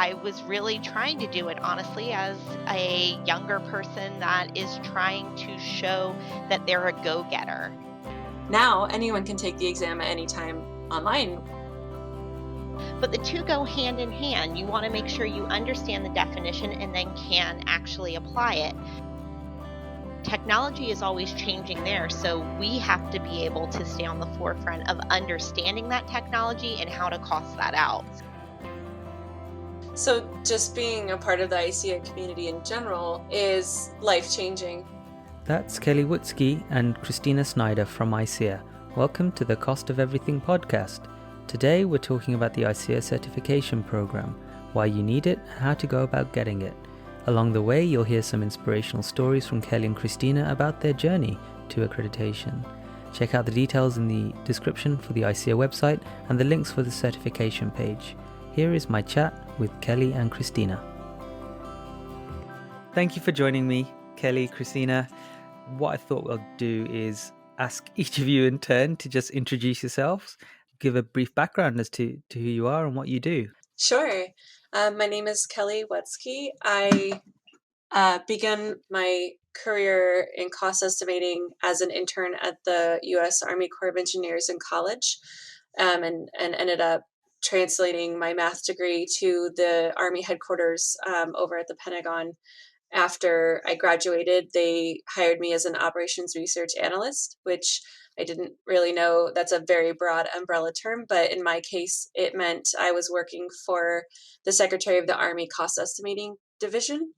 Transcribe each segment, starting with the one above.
I was really trying to do it honestly as a younger person that is trying to show that they're a go-getter. Now, anyone can take the exam at any time online. But the two go hand in hand. You want to make sure you understand the definition and then can actually apply it. Technology is always changing there, so we have to be able to stay on the forefront of understanding that technology and how to cost that out. So just being a part of the ICEAA community in general is life-changing. That's Kellie Wutzke and Christina Snyder from ICEAA. Welcome to the Cost of Everything podcast. Today we're talking about the ICEAA certification program, why you need it, and how to go about getting it. Along the way, you'll hear some inspirational stories from Kellie and Christina about their journey to accreditation. Check out the details in the description for the ICEAA website and the links for the certification page. Here is my chat with Kellie and Christina. Thank you for joining me, Kellie, Christina. What I thought we'll do is ask each of you in turn to just introduce yourselves, give a brief background as to who you are and what you do. Sure. My name is Kellie Wutzke. I began my career in cost estimating as an intern at the U.S. Army Corps of Engineers in college, and ended up translating my math degree to the Army headquarters over at the Pentagon. After I graduated, they hired me as an operations research analyst, which I didn't really know. That's a very broad umbrella term, but in my case, it meant I was working for the Secretary of the Army Cost Estimating Division.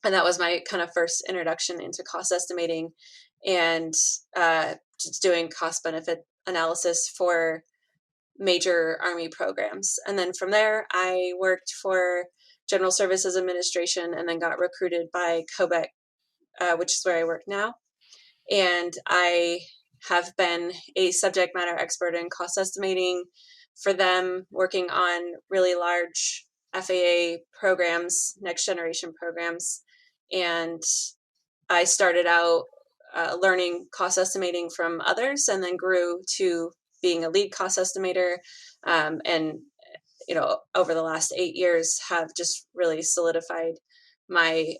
And that was my kind of first introduction into cost estimating and just doing cost benefit analysis for major Army programs. And then from there, I worked for General Services Administration and then got recruited by COBEC, which is where I work now. And I have been a subject matter expert in cost estimating for them, working on really large FAA programs, next generation programs. And I started out learning cost estimating from others and then grew to being a lead cost estimator. And, over the last 8 years have just really solidified my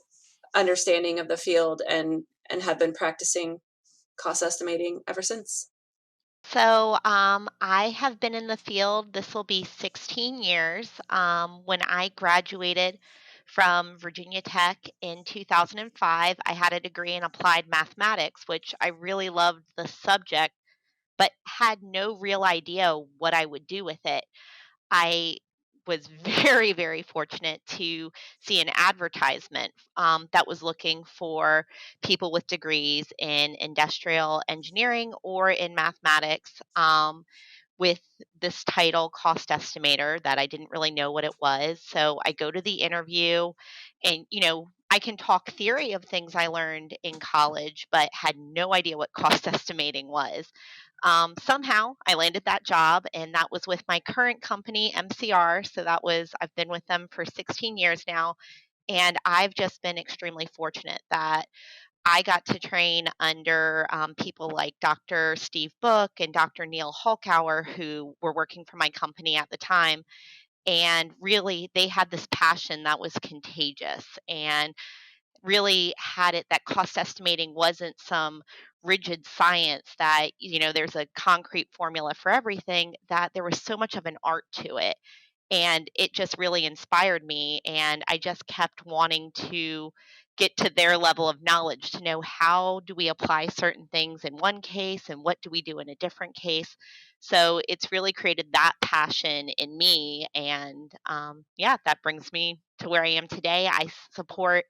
understanding of the field and have been practicing cost estimating ever since. So I have been in the field. This will be 16 years. When I graduated from Virginia Tech in 2005, I had a degree in applied mathematics, which I really loved the subject, but had no real idea what I would do with it. I was very, very fortunate to see an advertisement that was looking for people with degrees in industrial engineering or in mathematics with this title, cost estimator, that I didn't really know what it was. So I go to the interview and, I can talk theory of things I learned in college, but had no idea what cost estimating was. Somehow I landed that job, and that was with my current company, MCR. So I've been with them for 16 years now. And I've just been extremely fortunate that I got to train under people like Dr. Steve Book and Dr. Neil Holkauer, who were working for my company at the time. And really, they had this passion that was contagious and really had it that cost estimating wasn't some rigid science that, there's a concrete formula for everything, that there was so much of an art to it. And it just really inspired me. And I just kept wanting to get to their level of knowledge to know how do we apply certain things in one case and what do we do in a different case. So it's really created that passion in me. And that brings me to where I am today. I support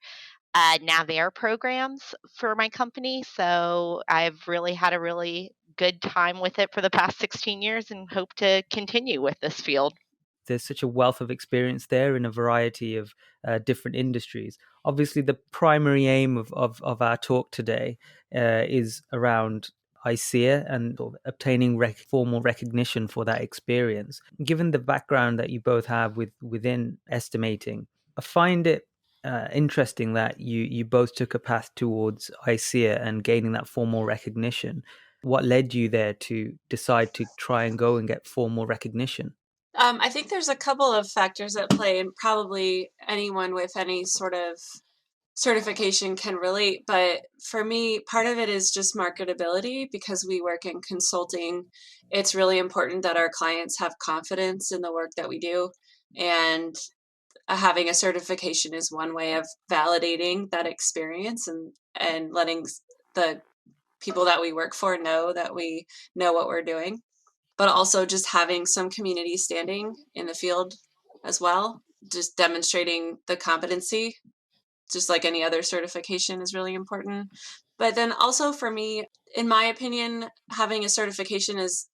NAVAIR programs for my company. So I've really had a really good time with it for the past 16 years and hope to continue with this field. There's such a wealth of experience there in a variety of different industries. Obviously, the primary aim of our talk today is around ICEAA and obtaining formal recognition for that experience. Given the background that you both have within estimating, I find it interesting that you both took a path towards ICEAA and gaining that formal recognition. What led you there to decide to try and go and get formal recognition? I think there's a couple of factors at play, and probably anyone with any sort of certification can relate. But for me, part of it is just marketability. Because we work in consulting, it's really important that our clients have confidence in the work that we do. And having a certification is one way of validating that experience, and letting the people that we work for know that we know what we're doing. But also just having some community standing in the field as well, just demonstrating the competency, just like any other certification, is really important. But then also for me, in my opinion, having a certification is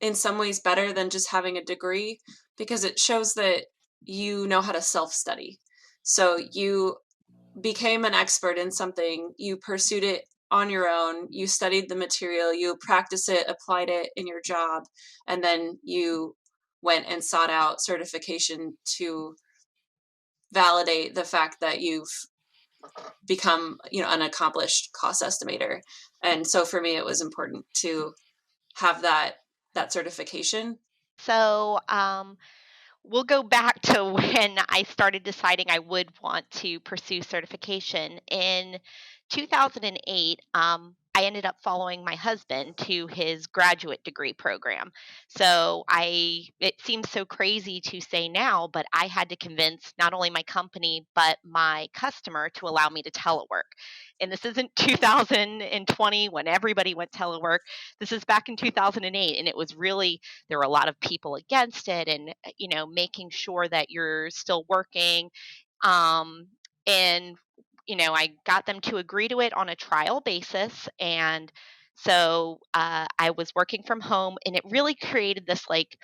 in some ways better than just having a degree, because it shows that you know how to self-study. So you became an expert in something, you pursued it on your own, you studied the material, you practiced it, applied it in your job, and then you went and sought out certification to validate the fact that you've become, an accomplished cost estimator. And so for me, it was important to have that certification. So, we'll go back to when I started deciding I would want to pursue certification. In 2008, I ended up following my husband to his graduate degree program. It seems so crazy to say now, but I had to convince not only my company, but my customer to allow me to telework. And this isn't 2020 when everybody went telework. This is back in 2008. And it was really, there were a lot of people against it, and making sure that you're still working. And I got them to agree to it on a trial basis. And so I was working from home, and it really created this like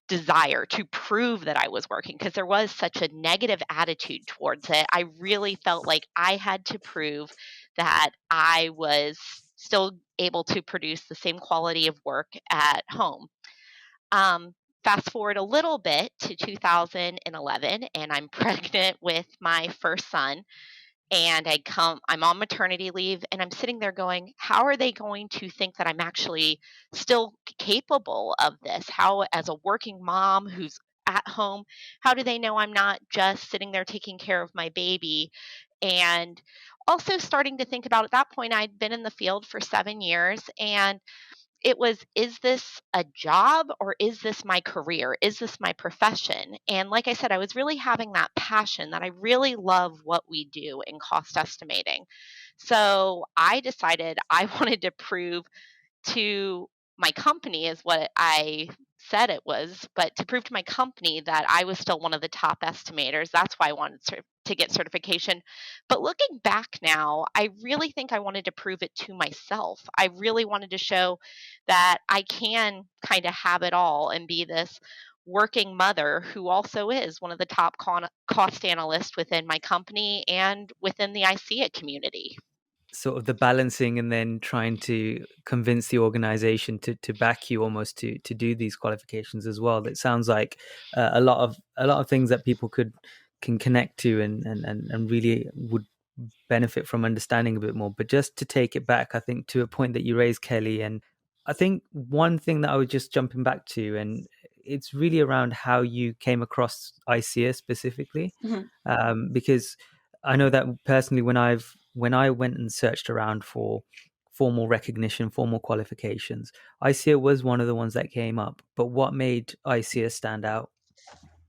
desire to prove that I was working, because there was such a negative attitude towards it. I really felt like I had to prove that I was still able to produce the same quality of work at home. Um, Fast forward a little bit to 2011, and I'm pregnant with my first son. And I'm on maternity leave, and I'm sitting there going, how are they going to think that I'm actually still capable of this? How, as a working mom who's at home, how do they know I'm not just sitting there taking care of my baby? And also starting to think about, at that point, I'd been in the field for 7 years, and it was, is this a job, or is this my career? Is this my profession? And like I said, I was really having that passion that I really love what we do in cost estimating. So I decided I wanted to prove to my company, is what I said it was, but to prove to my company that I was still one of the top estimators. That's why I wanted to get certification. But looking back now, I really think I wanted to prove it to myself. I really wanted to show that I can kind of have it all and be this working mother who also is one of the top cost analysts within my company and within the ICEAA community. Sort of the balancing and then trying to convince the organization to back you almost to do these qualifications as well. It sounds like a lot of things that people can connect to and really would benefit from understanding a bit more. But just to take it back, I think, to a point that you raised, Kelly, and I think one thing that I was just jumping back to, and it's really around how you came across ICEA specifically, Mm-hmm. because I know that personally, when I went and searched around for formal recognition, formal qualifications, ICEA was one of the ones that came up. But what made ICEA stand out?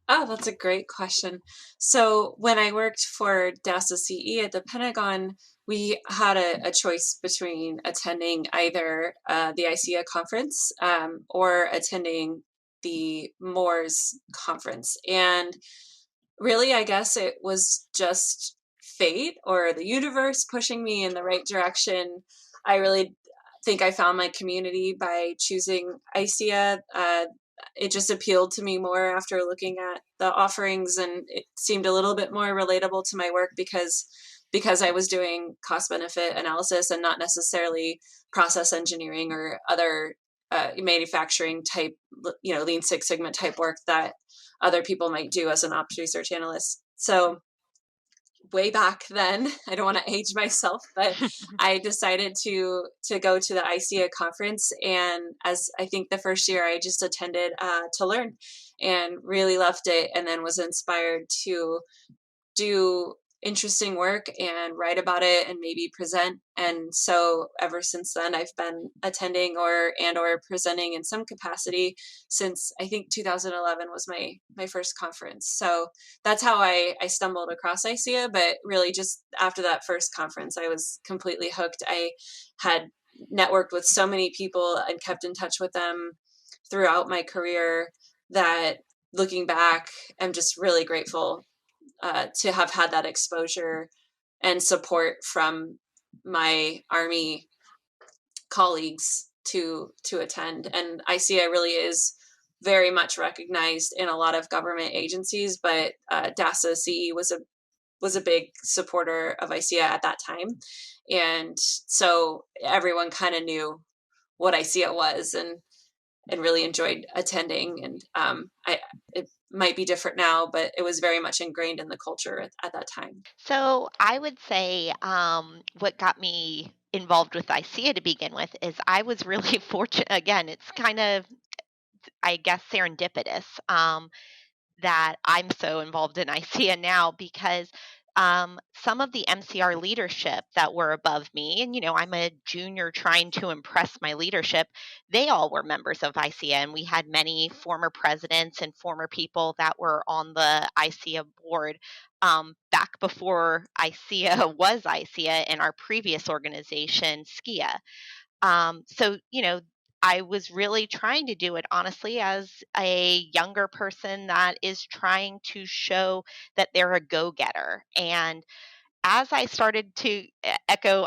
Oh, that's a great question. So when I worked for DASA CE at the Pentagon, we had a choice between attending either the ICEA conference, or attending the Moores conference. And really, I guess it was just fate or the universe pushing me in the right direction. I really think I found my community by choosing ICEA. It just appealed to me more after looking at the offerings, and it seemed a little bit more relatable to my work, because I was doing cost benefit analysis and not necessarily process engineering or other manufacturing type, Lean Six Sigma type work that other people might do as an ops research analyst. So way back then. I don't want to age myself, but I decided to go to the ICEAA conference, and as I think the first year I just attended to learn, and really loved it, and then was inspired to do interesting work and write about it and maybe present. And so ever since then I've been attending or presenting in some capacity since I think 2011 was my first conference. So that's how I stumbled across ICEA, but really just after that first conference I was completely hooked. I had networked with so many people and kept in touch with them throughout my career that, looking back, I'm just really grateful to have had that exposure and support from my Army colleagues to attend. And ICEA really is very much recognized in a lot of government agencies, but DASA CE was a big supporter of ICEA at that time, and so everyone kind of knew what ICEA was, and really enjoyed attending. And it might be different now, but it was very much ingrained in the culture at that time. So I would say what got me involved with ICEA to begin with is I was really fortunate. Again, it's kind of, I guess, serendipitous. That I'm so involved in ICEA now because some of the MCR leadership that were above me, and I'm a junior trying to impress my leadership, they all were members of ICEA, and we had many former presidents and former people that were on the ICEA board back before ICEA was ICEA in our previous organization, SKIA. So, I was really trying to do it honestly as a younger person that is trying to show that they're a go getter. And as I started to echo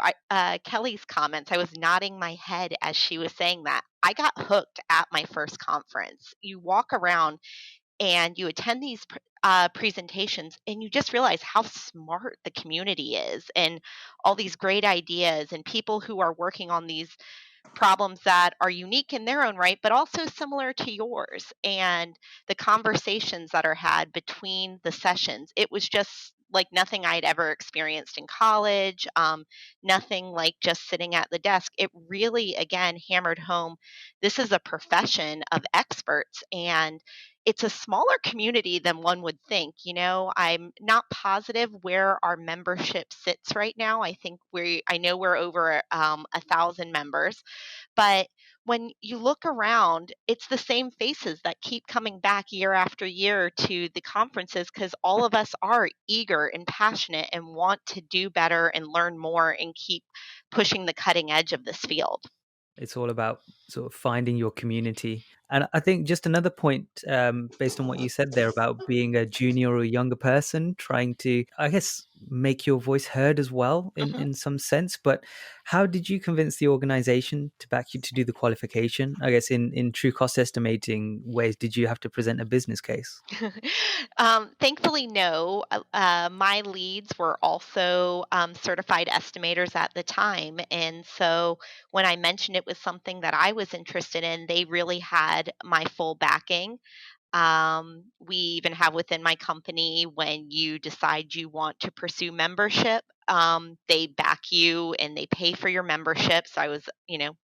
Kelly's comments, I was nodding my head as she was saying that. I got hooked at my first conference. You walk around and you attend these presentations, and you just realize how smart the community is, and all these great ideas, and people who are working on these problems that are unique in their own right, but also similar to yours. And the conversations that are had between the sessions, it was just like nothing I'd ever experienced in college, nothing like just sitting at the desk. It really, again, hammered home this is a profession of experts, and it's a smaller community than one would think. I'm not positive where our membership sits right now. I know we're over 1,000 members, but when you look around, it's the same faces that keep coming back year after year to the conferences because all of us are eager and passionate and want to do better and learn more and keep pushing the cutting edge of this field. It's all about sort of finding your community. And I think just another point, based on what you said there about being a junior or a younger person, trying to, I guess, make your voice heard as well Mhm. in some sense. But how did you convince the organization to back you to do the qualification? I guess in true cost estimating ways, did you have to present a business case? Thankfully, no. My leads were also certified estimators at the time. And so when I mentioned it was something that I was interested in, they really had my full backing. We even have within my company when you decide you want to pursue membership, they back you and they pay for your membership. So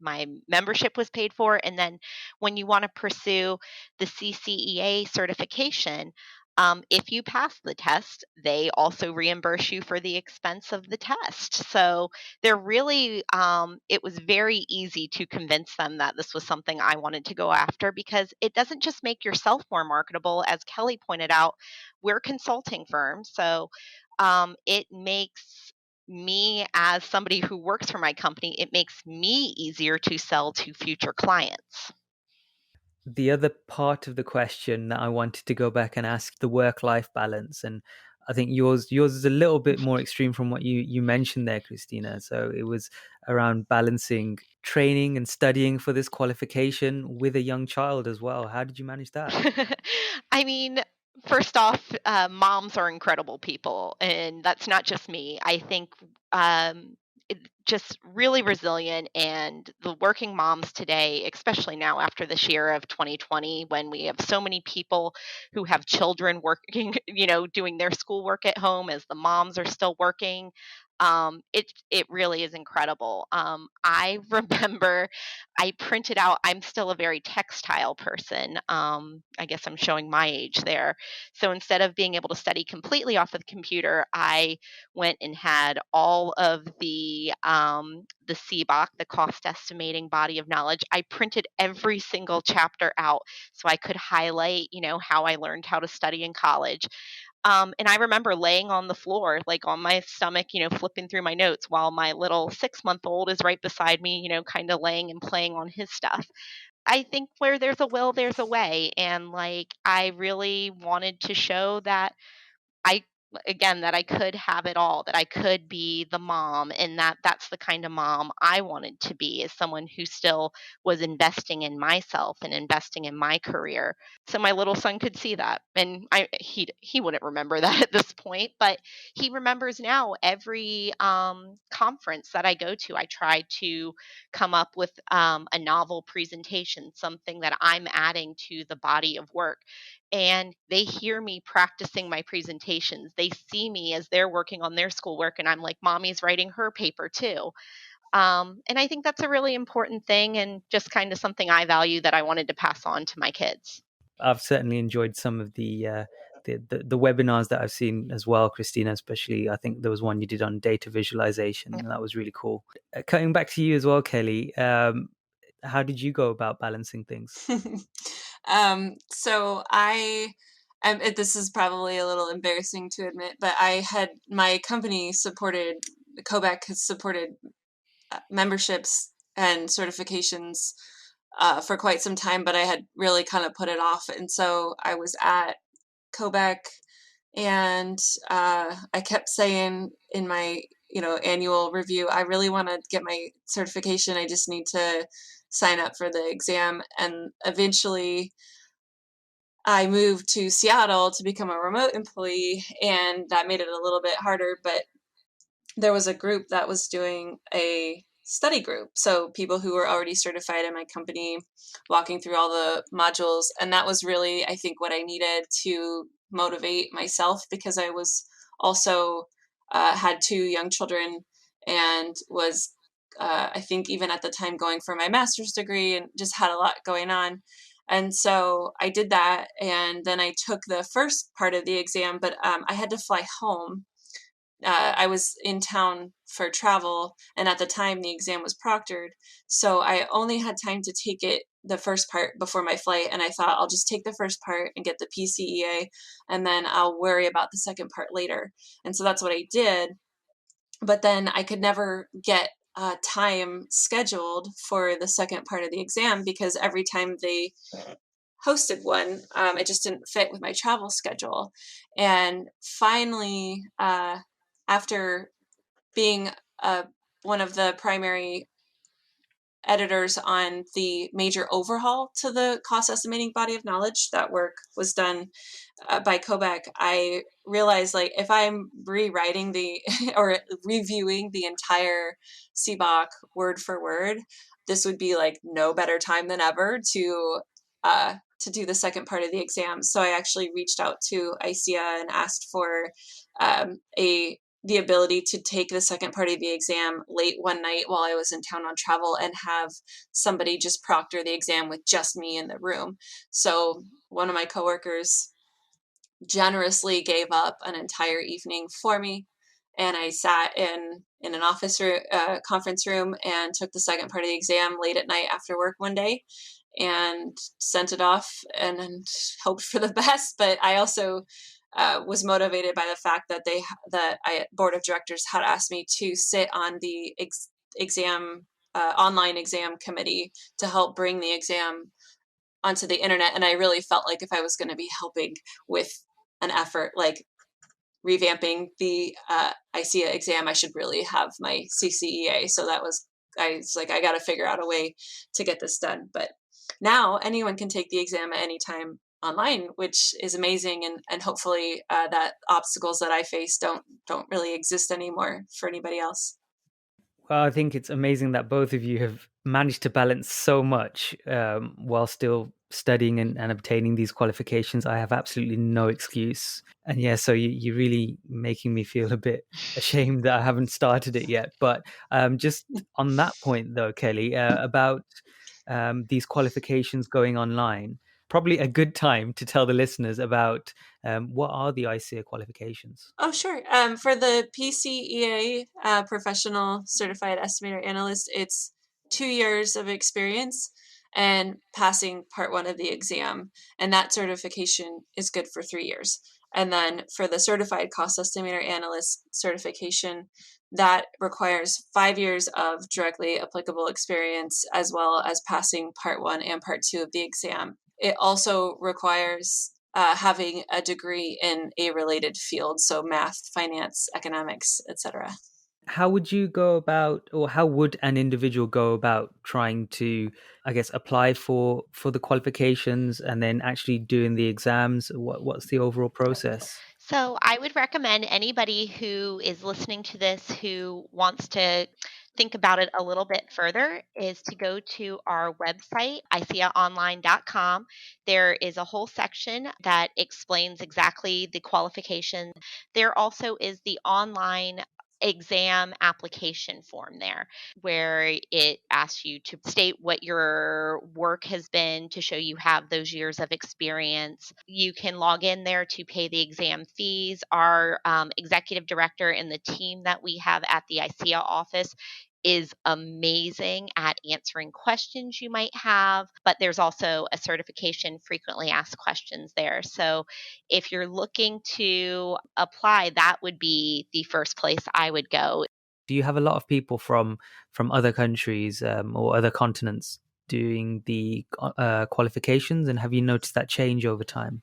my membership was paid for. And then when you want to pursue the CCEA certification, if you pass the test, they also reimburse you for the expense of the test. So it was very easy to convince them that this was something I wanted to go after because it doesn't just make yourself more marketable. As Kelly pointed out, we're a consulting firm. So it makes me, as somebody who works for my company, it makes me easier to sell to future clients. The other part of the question that I wanted to go back and ask, the work-life balance, and I think yours is a little bit more extreme from what you mentioned there, Christina. So it was around balancing training and studying for this qualification with a young child as well. How did you manage that? I mean, first off, moms are incredible people, and that's not just me. I think just really resilient. And the working moms today, especially now after this year of 2020, when we have so many people who have children working, doing their schoolwork at home as the moms are still working, it really is incredible. I remember I printed out. I'm still a very textile person. I guess I'm showing my age there. So instead of being able to study completely off of the computer, I went and had all of the CBOC, the cost estimating body of knowledge. I printed every single chapter out so I could highlight, how I learned how to study in college. And I remember laying on the floor, like on my stomach, flipping through my notes while my little 6-month-old is right beside me, kind of laying and playing on his stuff. I think where there's a will, there's a way. And like, I really wanted to show that I again, that I could have it all, that I could be the mom, and that's the kind of mom I wanted to be, is someone who still was investing in myself and investing in my career. So my little son could see that. And he wouldn't remember that at this point, but he remembers now. Every conference that I go to, I try to come up with a novel presentation, something that I'm adding to the body of work, and they hear me practicing my presentations. They see me as they're working on their schoolwork, and I'm like, mommy's writing her paper too. And I think that's a really important thing, and just kind of something I value that I wanted to pass on to my kids. I've certainly enjoyed some of the webinars that I've seen as well, Christina. Especially, I think there was one you did on data visualization, and that was really cool. Coming back to you as well, Kelly. How did you go about balancing things? So this is probably a little embarrassing to admit, but my company supported, COBAC has supported memberships and certifications for quite some time, but I had really kind of put it off. And so I was at COBAC, and I kept saying in my annual review, I really want to get my certification. I just need to sign up for the exam. And eventually I moved to Seattle to become a remote employee, and that made it a little bit harder. But there was a group that was doing a study group. So people who were already certified in my company, walking through all the modules. And that was really, I think, what I needed to motivate myself, because I was also had 2 young children, and was, I think, even at the time, going for my master's degree, and just had a lot going on. And so I did that. And then I took the first part of the exam, but I had to fly home. I was in town for travel, and at the time the exam was proctored. So I only had time to take it, the first part, before my flight. And I thought, I'll just take the first part and get the PCEA, and then I'll worry about the second part later. And so that's what I did. But then I could never get time scheduled for the second part of the exam, because every time they hosted one, it just didn't fit with my travel schedule. And finally, after being one of the primary editors on the major overhaul to the cost estimating body of knowledge, that work was done by COBAC, I realized, like, if I'm rewriting or reviewing the entire CBOC word for word, this would be like no better time than ever to do the second part of the exam. So I actually reached out to ICEAA and asked for the ability to take the second part of the exam late one night while I was in town on travel, and have somebody just proctor the exam with just me in the room. So one of my coworkers generously gave up an entire evening for me, and I sat in an conference room, and took the second part of the exam late at night after work one day, and sent it off, and hoped for the best. But I also was motivated by the fact that board of directors had asked me to sit on the exam online exam committee to help bring the exam onto the internet. And I really felt like if I was going to be helping with an effort like revamping the ICEAA exam, I should really have my CCEA. So I was like, I got to figure out a way to get this done. But now anyone can take the exam at any time online, which is amazing. And hopefully that obstacles that I face don't really exist anymore for anybody else. Well, I think it's amazing that both of you have managed to balance so much while still studying and obtaining these qualifications. I have absolutely no excuse. And yeah, so you're really making me feel a bit ashamed that I haven't started it yet. But just on that point, though, Kelly, about these qualifications going online, probably a good time to tell the listeners about what are the ICEA qualifications. Oh, sure. For the PCEA Professional Certified Estimator Analyst, it's 2 years of experience and passing part one of the exam. And that certification is good for 3 years. And then for the Certified Cost Estimator Analyst certification, that requires 5 years of directly applicable experience, as well as passing part one and part two of the exam. It also requires having a degree in a related field, so math, finance, economics, etc. How would you go about, or how would an individual go about trying to, I guess, apply for the qualifications and then actually doing the exams? What's the overall process? So I would recommend anybody who is listening to this who wants to think about it a little bit further is to go to our website, ICEAonline.com. There is a whole section that explains exactly the qualifications. There also is the online exam application form there where it asks you to state what your work has been to show you have those years of experience. You can log in there to pay the exam fees. Our executive director and the team that we have at the ICEA office is amazing at answering questions you might have, but there's also a certification frequently asked questions there. So if you're looking to apply, that would be the first place I would go. Do you have a lot of people from other countries or other continents doing the qualifications, and have you noticed that change over time?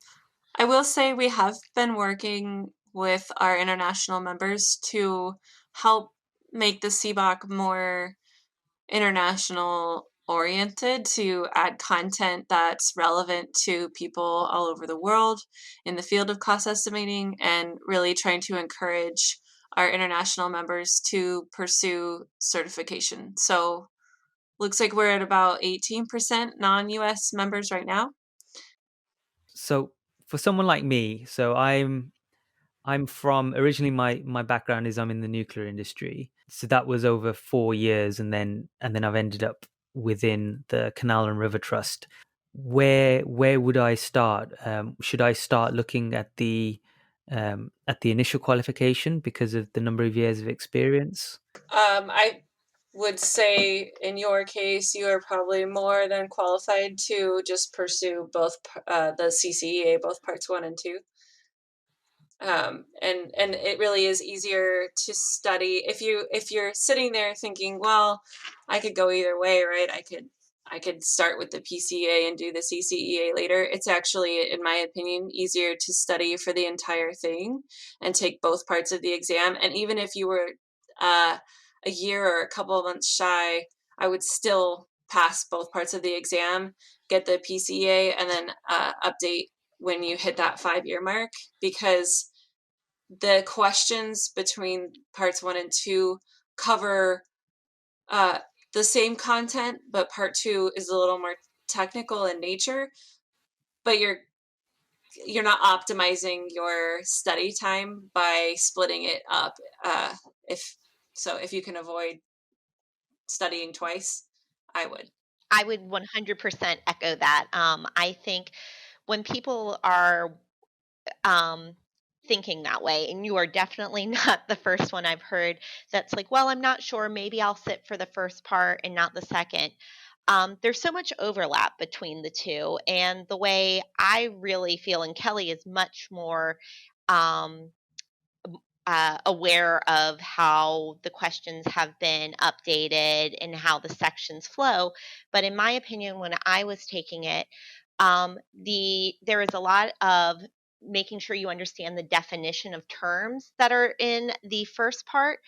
I will say we have been working with our international members to help make the CBOC more international oriented, to add content that's relevant to people all over the world in the field of cost estimating, and really trying to encourage our international members to pursue certification. So looks like we're at about 18% non-US members right now. So for someone like me, so I'm from originally my background is I'm in the nuclear industry. So that was over 4 years, and then I've ended up within the Canal and River Trust. Where would I start? Should I start looking at the initial qualification because of the number of years of experience? I would say in your case, you are probably more than qualified to just pursue both the CCEA, both parts one and two. And it really is easier to study if you're sitting there thinking, well, I could go either way, right? I could start with the PCA and do the CCEA later. It's actually, in my opinion, easier to study for the entire thing and take both parts of the exam. And even if you were a year or a couple of months shy, I would still pass both parts of the exam, get the PCA, and then update when you hit that 5 year mark, because the questions between parts one and two cover uh, the same content, but part two is a little more technical in nature. But you're not optimizing your study time by splitting it up. If you can avoid studying twice, I would. I would 100% echo that. I think when people are um, thinking that way. And you are definitely not the first one I've heard that's like, well, I'm not sure. Maybe I'll sit for the first part and not the second. There's so much overlap between the two. And the way I really feel, and Kelly is much more um, aware of how the questions have been updated and how the sections flow. But in my opinion, when I was taking it, there is a lot of making sure you understand the definition of terms that are in the first part.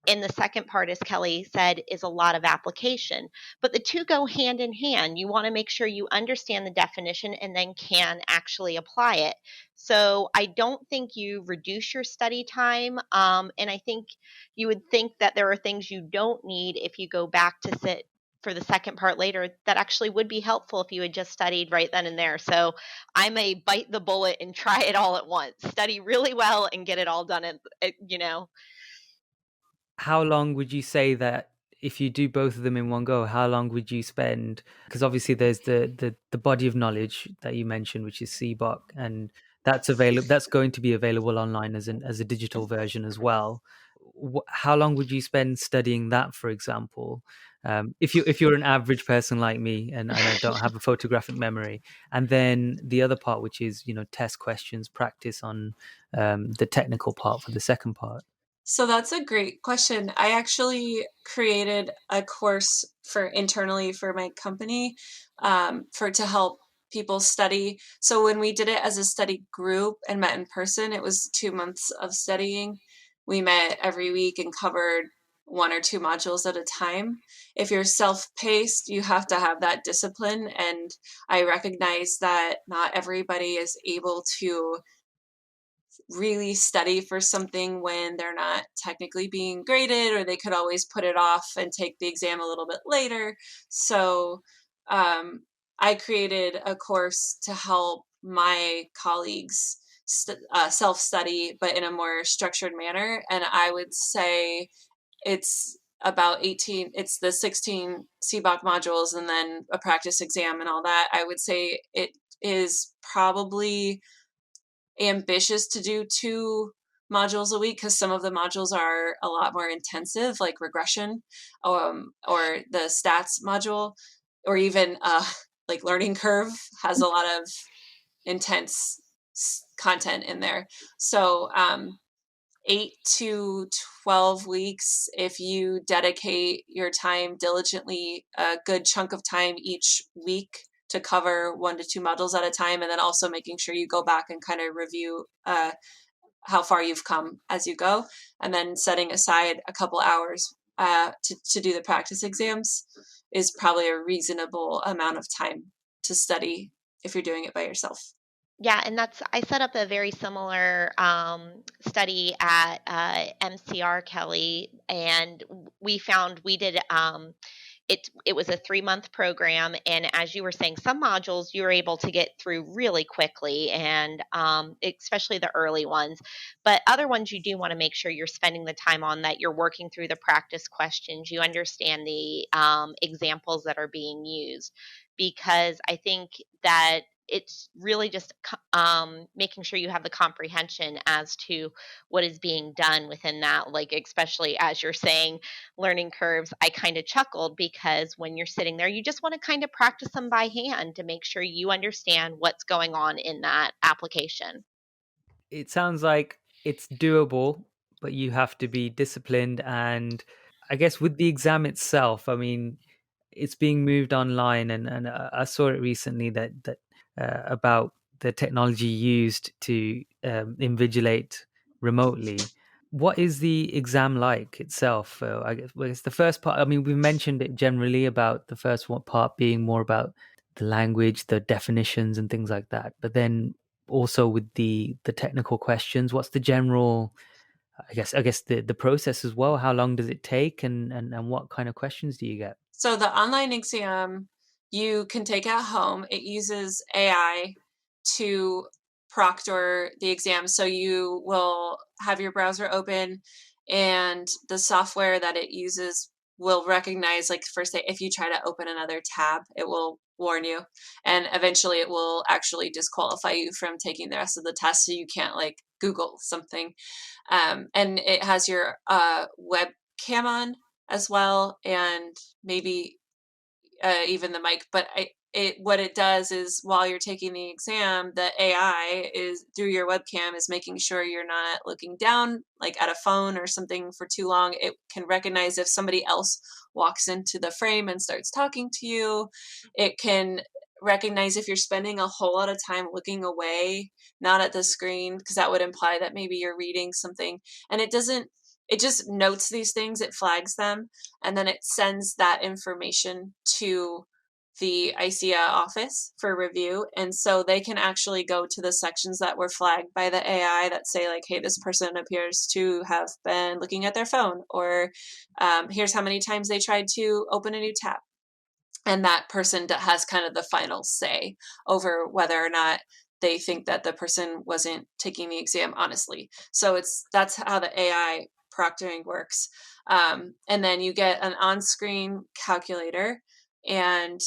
And the second part, as Kelly said, is a lot of application. But the two go hand in hand. You want to make sure you understand the definition and then can actually apply it. So I don't think you reduce your study time. And I think you would think that there are things you don't need if you go back to sit for the second part later that actually would be helpful if you had just studied right then and there. So I may bite the bullet and try it all at once, study really well and get it all done How long would you say that if you do both of them in one go, how long would you spend? Because obviously there's the body of knowledge that you mentioned, which is CBOC, and that's available. That's going to be available online as a digital version as well. How long would you spend studying that, for example? If you're an average person like me and I don't have a photographic memory, and then the other part, which is test questions, practice on the technical part for the second part. So that's a great question. I actually created a course for internally for my company for to help people study. So when we did it as a study group and met in person, it was 2 months of studying. We met every week and covered one or two modules at a time. If you're self-paced, you have to have that discipline. And I recognize that not everybody is able to really study for something when they're not technically being graded, or they could always put it off and take the exam a little bit later. So I created a course to help my colleagues self-study, but in a more structured manner. And I would say it's about 18, it's the 16 CBOC modules and then a practice exam and all that. I would say it is probably ambitious to do 2 modules a week because some of the modules are a lot more intensive, like regression, or the stats module, or even like learning curve has a lot of intense content in there. So 8 to 12 weeks, if you dedicate your time diligently, a good chunk of time each week to cover 1 to 2 modules at a time, and then also making sure you go back and kind of review how far you've come as you go, and then setting aside a couple hours to do the practice exams is probably a reasonable amount of time to study if you're doing it by yourself. Yeah, and I set up a very similar study at MCR, Kelly, and we found we did it was a 3-month program, and as you were saying, some modules you were able to get through really quickly, and especially the early ones. But other ones you do want to make sure you're spending the time on, that you're working through the practice questions, you understand the examples that are being used, because I think that it's really just making sure you have the comprehension as to what is being done within that. Like, especially as you're saying, learning curves, I kind of chuckled because when you're sitting there, you just want to kind of practice them by hand to make sure you understand what's going on in that application. It sounds like it's doable, but you have to be disciplined. And I guess with the exam itself, I mean, it's being moved online, and I saw it recently that about the technology used to invigilate remotely. What is the exam like itself? I guess well, it's the first part. I mean, we mentioned it generally about the first one part being more about the language, the definitions, and things like that. But then also with the technical questions, what's the general? I guess the process as well. How long does it take, and what kind of questions do you get? So the online exam you can take at home. It uses AI to proctor the exam. So you will have your browser open, and the software that it uses will recognize, like, first, if you try to open another tab, it will warn you. And eventually it will actually disqualify you from taking the rest of the test. So you can't like Google something. And it has your webcam on as well, and maybe even the mic. But what it does is, while you're taking the exam, the AI is through your webcam is making sure you're not looking down like at a phone or something for too long. It can recognize if somebody else walks into the frame and starts talking to you. It can recognize if you're spending a whole lot of time looking away, not at the screen, because that would imply that maybe you're reading something. And it doesn't, it just notes these things, it flags them, and then it sends that information to the ICEAA office for review. And so they can actually go to the sections that were flagged by the AI that say, like, hey, this person appears to have been looking at their phone, or here's how many times they tried to open a new tab. And that person has kind of the final say over whether or not they think that the person wasn't taking the exam honestly. So that's how the AI proctoring works. And then you get an on-screen calculator, and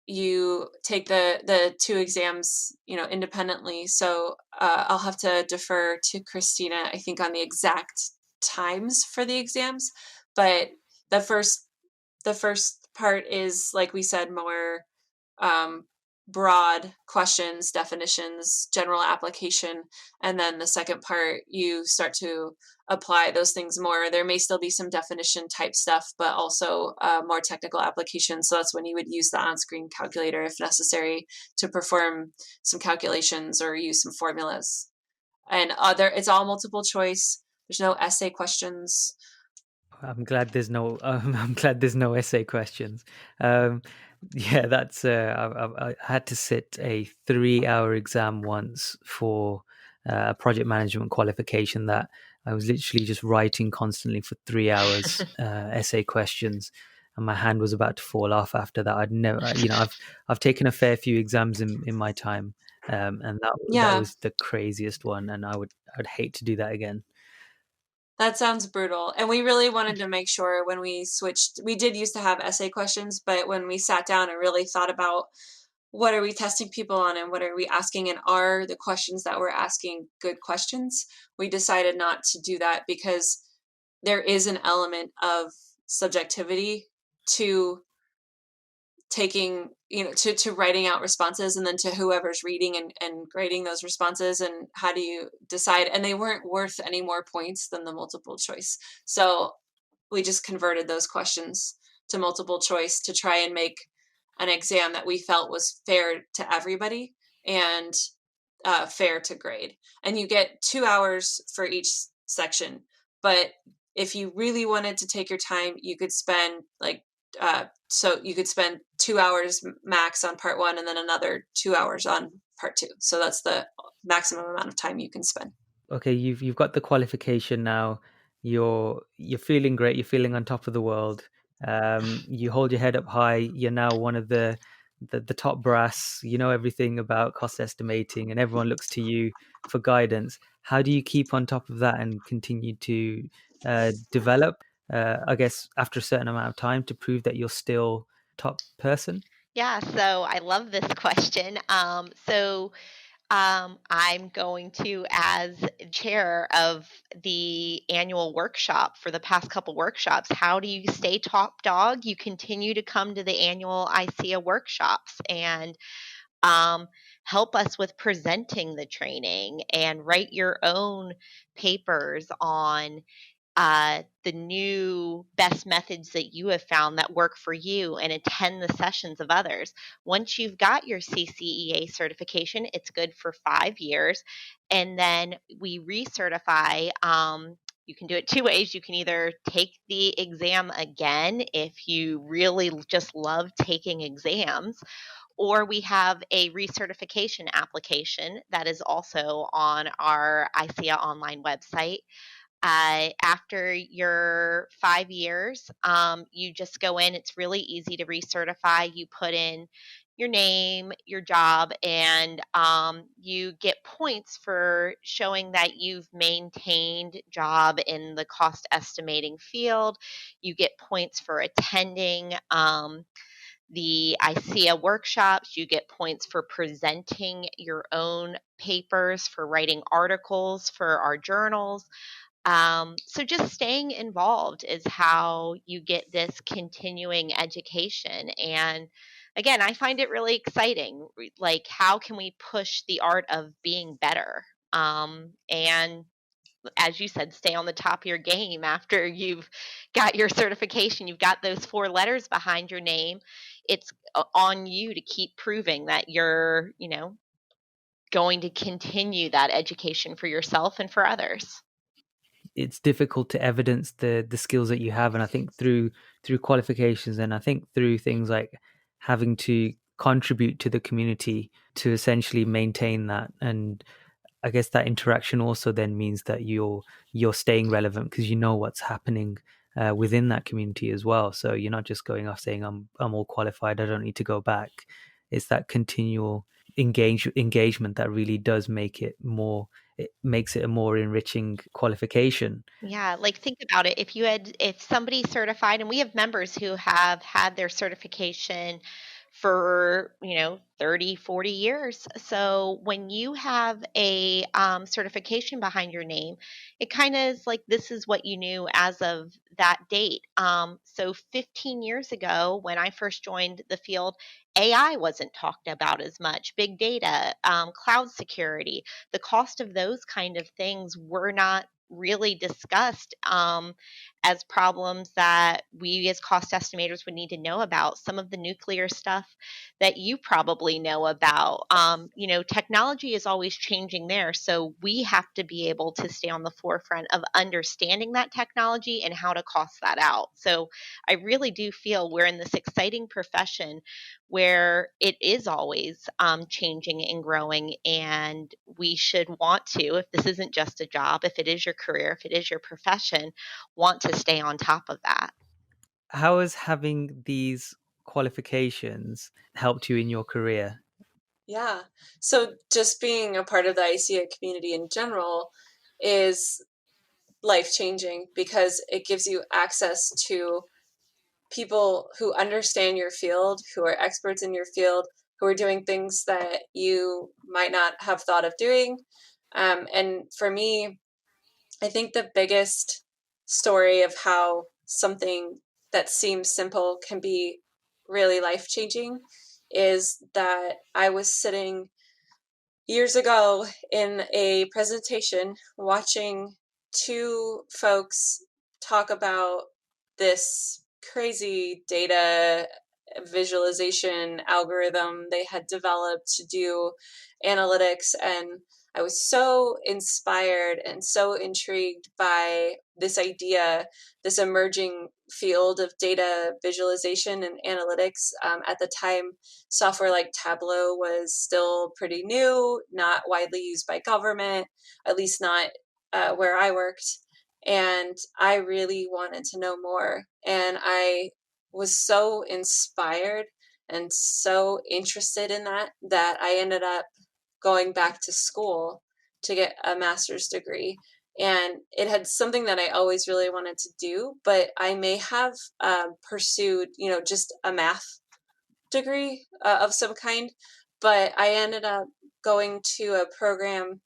you take the two exams, independently. So I'll have to defer to Christina, I think, on the exact times for the exams. But the first the first part is, like we said, more broad questions, definitions, general application. And then the second part, you start to apply those things more. There may still be some definition type stuff, but also more technical application. So that's when you would use the on-screen calculator if necessary to perform some calculations or use some formulas. And it's all multiple choice. There's no essay questions. I'm glad there's no. I'm glad there's no essay questions. Um, yeah, that's. I had to sit a 3-hour exam once for a project management qualification that I was literally just writing constantly for 3 hours, essay questions, and my hand was about to fall off after that. I'd never, I've taken a fair few exams in my time, and that Yeah. was the craziest one, and I'd hate to do that again. That sounds brutal. And we really wanted to make sure when we switched, we did used to have essay questions, but when we sat down and really thought about what are we testing people on and what are we asking, and are the questions that we're asking good questions, we decided not to do that, because there is an element of subjectivity to taking, to writing out responses, and then to whoever's reading and grading those responses. And how do you decide? And they weren't worth any more points than the multiple choice. So we just converted those questions to multiple choice to try and make an exam that we felt was fair to everybody and fair to grade. And you get 2 hours for each section. But if you really wanted to take your time, you could spend so you could spend 2 hours max on part one, and then another 2 hours on part two. So that's the maximum amount of time you can spend. Okay, you've got the qualification now. You're feeling great. You're feeling on top of the world. You hold your head up high. You're now one of the top brass. You know everything about cost estimating, and everyone looks to you for guidance. How do you keep on top of that and continue to develop? I guess after a certain amount of time to prove that you're still top person. Yeah, so I love this question. I'm going to, as chair of the annual workshop for the past couple workshops, how do you stay top dog? You continue to come to the annual ICEAA workshops and um, help us with presenting the training and write your own papers on the new best methods that you have found that work for you, and attend the sessions of others. Once you've got your CCEA certification, it's good for 5 years. And then we recertify. You can do it two ways. You can either take the exam again if you really just love taking exams, or we have a recertification application that is also on our ICEA online website. After your 5 years, you just go in. It's really easy to recertify. You put in your name, your job, and you get points for showing that you've maintained job in the cost estimating field. You get points for attending the ICEA workshops. You get points for presenting your own papers, for writing articles for our journals. So just staying involved is how you get this continuing education. And again, I find it really exciting. Like, how can we push the art of being better? And as you said, stay on the top of your game after you've got your certification. You've got those 4 letters behind your name. It's on you to keep proving that you're, going to continue that education for yourself and for others. It's difficult to evidence the skills that you have, and I think through qualifications, and I think through things like having to contribute to the community to essentially maintain that. And I guess that interaction also then means that you're staying relevant because you know what's happening within that community as well. So you're not just going off saying I'm all qualified, I don't need to go back. It's that continual engagement that really does make it more. It makes it a more enriching qualification. Yeah, like think about it. If somebody's certified, and we have members who have had their certification for, 30, 40 years. So when you have a certification behind your name, it kind of is like this is what you knew as of that date. So 15 years ago, when I first joined the field, AI wasn't talked about as much, big data, cloud security, the cost of those kind of things were not really discussed as problems that we as cost estimators would need to know about. Some of the nuclear stuff that you probably know about. Technology is always changing there. So we have to be able to stay on the forefront of understanding that technology and how to cost that out. So I really do feel we're in this exciting profession where it is always changing and growing. And we should want to, if this isn't just a job, if it is your career, if it is your profession, want to stay on top of that. How has having these qualifications helped you in your career? Yeah. So just being a part of the ICEA community in general is life changing because it gives you access to people who understand your field, who are experts in your field, who are doing things that you might not have thought of doing. And for me, I think the biggest story of how something that seems simple can be really life changing is that I was sitting years ago in a presentation watching two folks talk about this crazy data visualization algorithm they had developed to do analytics, and I was so inspired and so intrigued by this idea, this emerging field of data visualization and analytics. At the time, software like Tableau was still pretty new, not widely used by government, at least not where I worked. And I really wanted to know more. And I was so inspired and so interested in that I ended up going back to school to get a master's degree. And it had something that I always really wanted to do, but I may have pursued, just a math degree of some kind. But I ended up going to a program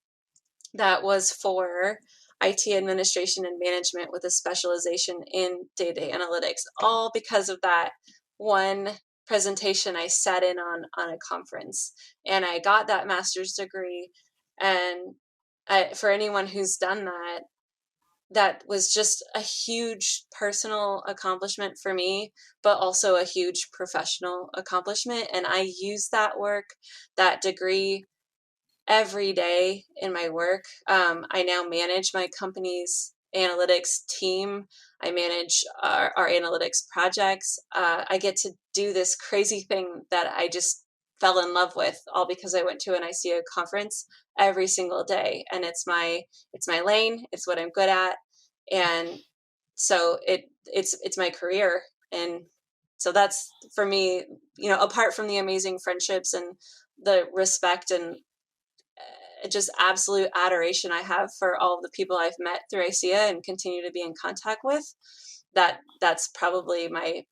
that was for IT administration and management with a specialization in data analytics, all because of that one presentation I sat in on a conference. And I got that master's degree. And for anyone who's done that, that was just a huge personal accomplishment for me, but also a huge professional accomplishment. And I use that work, that degree, every day in my work. I now manage my company's analytics team. I manage our analytics projects. I get to do this crazy thing that I just fell in love with, all because I went to an ICEA conference every single day, and it's my lane. It's what I'm good at, and so it's my career. And so that's, for me, apart from the amazing friendships and the respect and just absolute adoration I have for all of the people I've met through ICEA and continue to be in contact with, that's probably my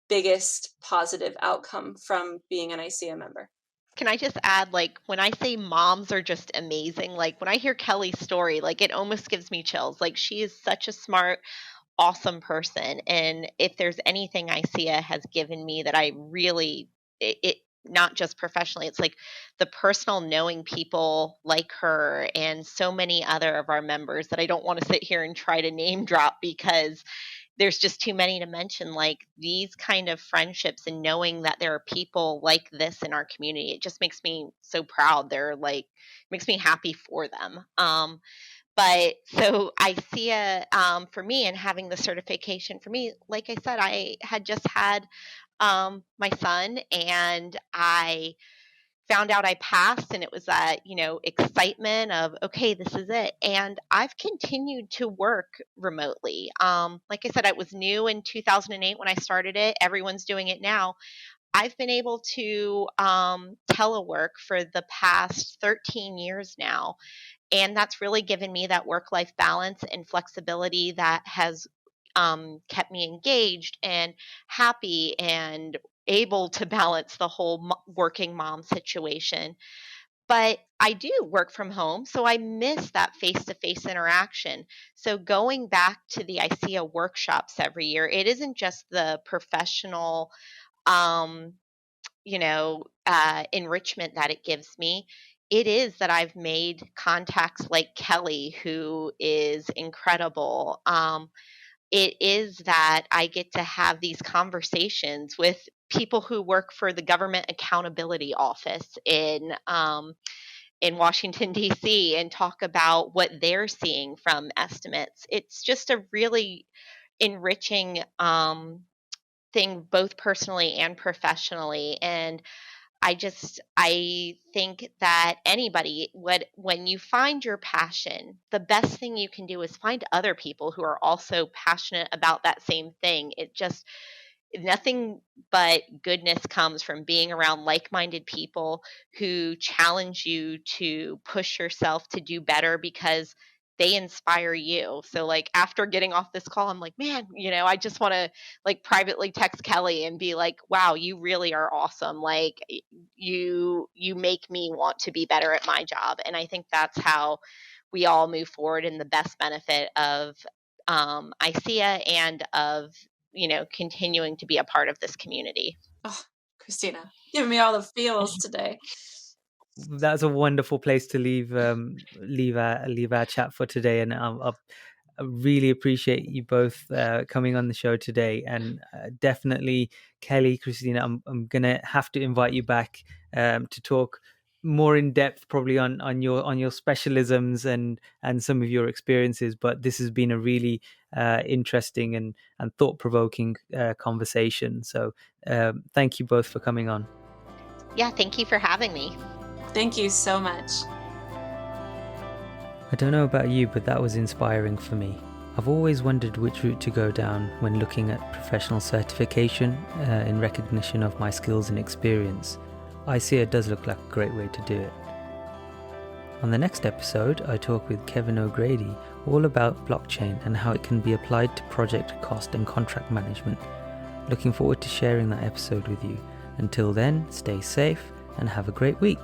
biggest positive outcome from being an ICEA member. Can I just add, like, when I say moms are just amazing, like, when I hear Kelly's story, like, it almost gives me chills. Like, she is such a smart, awesome person. And if there's anything ICEA has given me that I really, it not just professionally, it's like the personal knowing people like her and so many other of our members that I don't want to sit here and try to name drop because there's just too many to mention. Like these kind of friendships and knowing that there are people like this in our community, it just makes me so proud. They're like, makes me happy for them. But so ICEA, for me, and having the certification for me, like I said, I had just had my son, and I found out I passed, and it was that, excitement of, okay, this is it. And I've continued to work remotely. Like I said, it was new in 2008 when I started it. Everyone's doing it now. I've been able to telework for the past 13 years now. And that's really given me that work life balance and flexibility that has kept me engaged and happy and able to balance the whole working mom situation. But I do work from home, so I miss that face to face interaction. So going back to the ICEA workshops every year, it isn't just the professional um, enrichment that it gives me. It is that I've made contacts like Kelly, who is incredible. It is that I get to have these conversations with people who work for the Government Accountability Office in Washington D.C. and talk about what they're seeing from estimates. It's just a really enriching thing, both personally and professionally. And I think that anybody would, when you find your passion, the best thing you can do is find other people who are also passionate about that same thing. It just, nothing but goodness comes from being around like-minded people who challenge you to push yourself to do better because they inspire you. So like after getting off this call, I'm like, man, I just want to like privately text Kelly and be like, wow, you really are awesome. Like you make me want to be better at my job. And I think that's how we all move forward in the best benefit of ICEA and of continuing to be a part of this community. Oh, Christina, giving me all the feels today. That's a wonderful place to leave our chat for today, and I really appreciate you both coming on the show today. And definitely, Kelly, Christina, I'm gonna have to invite you back to talk more in depth, probably on your specialisms and some of your experiences. But this has been a really interesting and thought provoking conversation. So thank you both for coming on. Yeah, thank you for having me. Thank you so much. I don't know about you, but that was inspiring for me. I've always wondered which route to go down when looking at professional certification in recognition of my skills and experience. ICEA does look like a great way to do it. On the next episode, I talk with Kevin O'Grady all about blockchain and how it can be applied to project cost and contract management. Looking forward to sharing that episode with you. Until then, stay safe and have a great week.